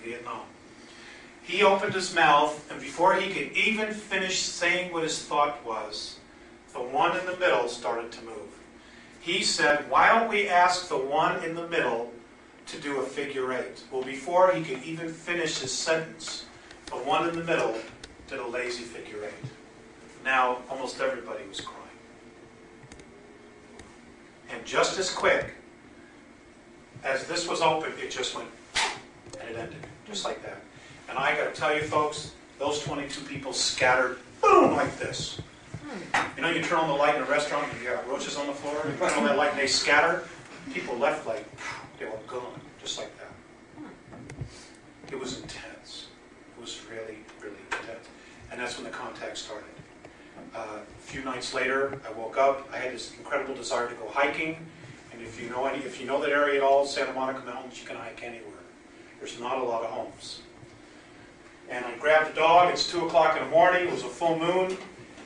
Vietnam. He opened his mouth, and before he could even finish saying what his thought was, the one in the middle started to move. He said, "Why don't we ask the one in the middle to do a figure eight?" Well, before he could even finish his sentence, the one in the middle did a lazy figure eight. Now, almost everybody was crying. And just as quick as this was open, it just went, and it ended, just like that. And I got to tell you, folks, those 22 people scattered, boom, like this. You know, you turn on the light in a restaurant and you got roaches on the floor, you turn on that light and they scatter. People left like, they were gone, just like that. It was intense. It was really, really intense. And that's when the contact started. A few nights later, I woke up. I had this incredible desire to go hiking. And if you know that area at all, Santa Monica Mountains, you can hike anywhere. There's not a lot of homes. And I grabbed the dog. It's 2 o'clock in the morning. It was a full moon.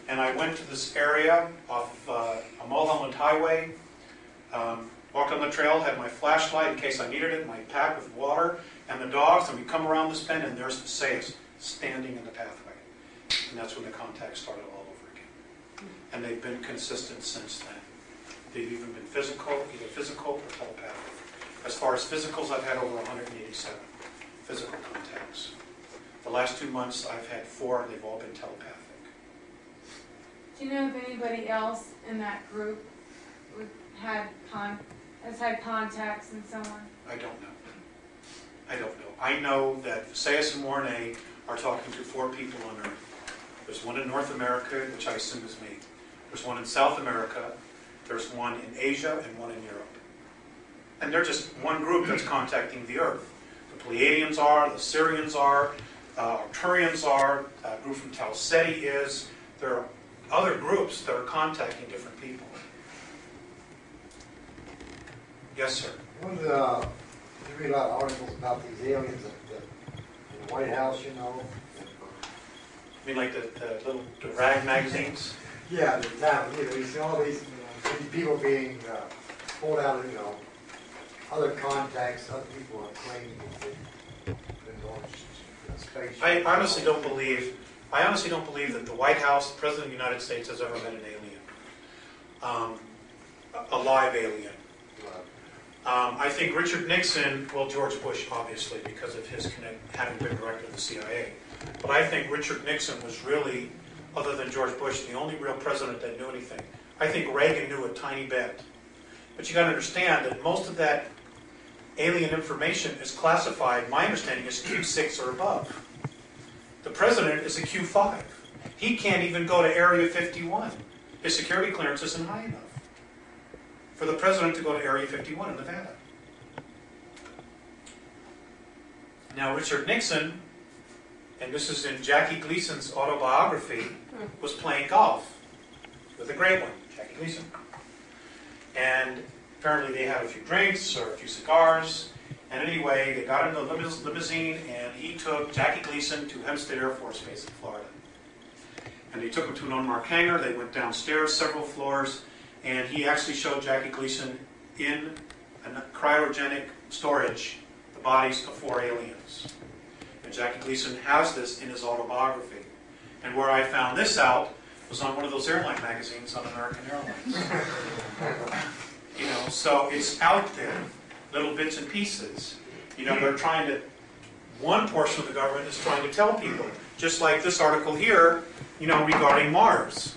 And I went to this area off a Mulholland Highway. Walked on the trail, had my flashlight in case I needed it, my pack with water, and the dogs. And we come around this bend, and there's Visayas standing in the pathway. And that's when the contact started all over again. And they've been consistent since then. They've even been physical, either physical or telepathic. As far as physicals, I've had over 187 physical contacts. The last 2 months, I've had 4, and they've all been telepathic. Do you know if anybody else in that group has had contacts and so on? I don't know. I don't know. I know that Visayas and Mornay are talking to 4 people on Earth. There's one in North America, which I assume is me. There's one in South America. There's one in Asia and one in Europe. And they're just one group that's contacting the Earth. The Pleiadians are, the Sirians are, Arcturians are, a group from Tau Ceti is. There are other groups that are contacting different people. Yes, sir. You read a lot of articles about these aliens in the White House, you know. You mean like the rag magazines? Yeah, exactly. You see all these people being pulled out of, other contacts. Other people are claiming that they've been going to space. I honestly don't believe that the White House, the President of the United States, has ever met an alien, a live alien. I think Richard Nixon, well, George Bush, obviously, because of his having been director of the CIA. But I think Richard Nixon was really, other than George Bush, the only real president that knew anything. I think Reagan knew a tiny bit. But you got to understand that most of that alien information is classified, my understanding is Q6 or above. The president is a Q5. He can't even go to Area 51. His security clearance isn't high enough for the president to go to Area 51 in Nevada. Now, Richard Nixon, and this is in Jackie Gleason's autobiography, was playing golf with a great one, Jackie Gleason. And apparently they had a few drinks or a few cigars. And anyway, they got in the limousine, and he took Jackie Gleason to Hempstead Air Force Base in Florida. And they took him to an unmarked hangar. They went downstairs several floors, and he actually showed Jackie Gleason in a cryogenic storage the bodies of 4 aliens. And Jackie Gleason has this in his autobiography. And where I found this out was on one of those airline magazines on American Airlines. So it's out there, little bits and pieces. They're trying to, one portion of the government is trying to tell people, just like this article here, regarding Mars.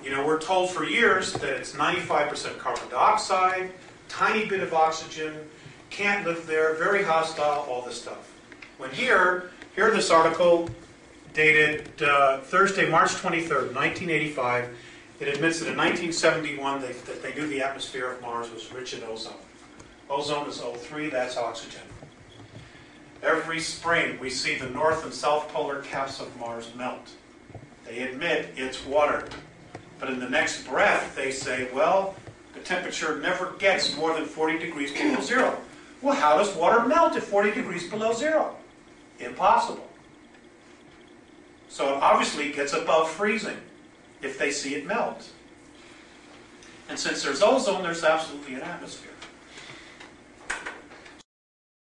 We're told for years that it's 95% carbon dioxide, tiny bit of oxygen, can't live there, very hostile, all this stuff. When here this article, dated Thursday, March 23rd, 1985, it admits that in 1971 that they knew the atmosphere of Mars was rich in ozone. Ozone is O3, that's oxygen. Every spring we see the north and south polar caps of Mars melt. They admit it's water. But in the next breath they say, well, the temperature never gets more than 40 degrees below zero. Well, how does water melt at 40 degrees below zero? Impossible. So it obviously gets above freezing if they see it melt. And since there's ozone, there's absolutely an atmosphere.